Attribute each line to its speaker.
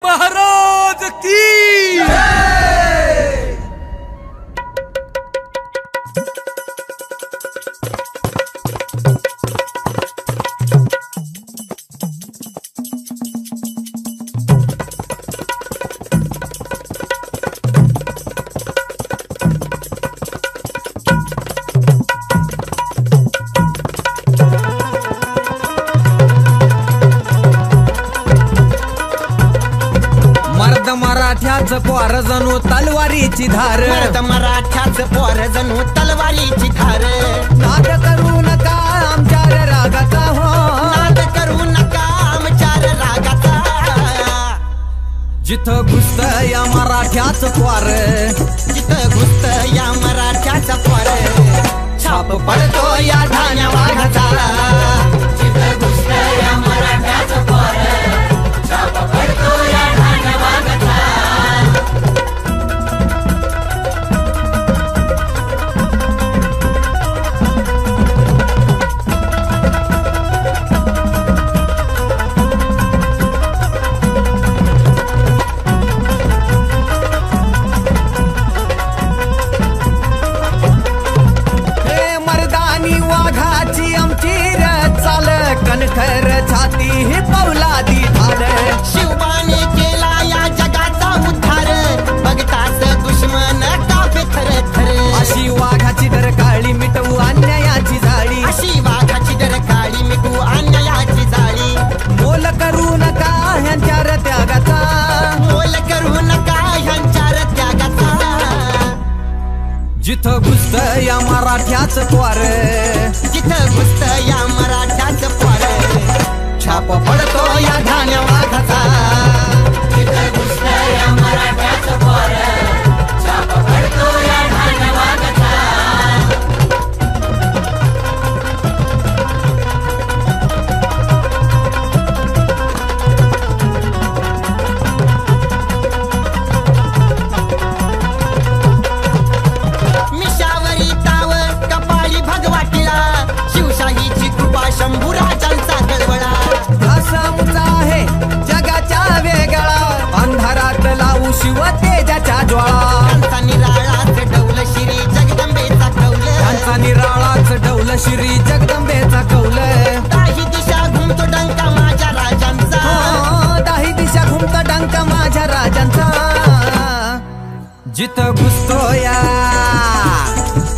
Speaker 1: महाराज की
Speaker 2: मराठ्याच पोर जणू तलवारीची धार,
Speaker 3: मराठ्याच पोर जणू तलवारीची धार।
Speaker 2: नाद करू नका आमच्या रागाचा, हो
Speaker 3: नाद करू नका आमच्या रागाचा।
Speaker 2: जिथं घुसत या मराठ्याच पोर,
Speaker 3: जिथं घुसत या मराठ्याचा पोर, छाप पडतो या ठाण्या वाघाचा। जिथं घुसत या मराठ्याचा पोर, छाप पडतो या ठाण्या वाघाचा।
Speaker 2: कणखर छाती ही पौलादी धार,
Speaker 3: शिवबाने केला या जगाचा उद्धार। बघताच दुश्मन कापे थर थर।
Speaker 2: अशी वाघाची डर काळी मिटवू अन्यायाची जाळी,
Speaker 3: अशी वाघाची डर काळी मिटवू अन्यायाची जाळी।
Speaker 2: मोल करू नका ह्यांच्या त्यागाचा,
Speaker 3: मोल करू नका ह्यांच्या त्यागाचा।
Speaker 2: जिथं घुसत या मराठ्याच पोर,
Speaker 3: जिथं घुसत या मराठ्याच पोर, छाप पडतो या ठाण्या वाघाचा।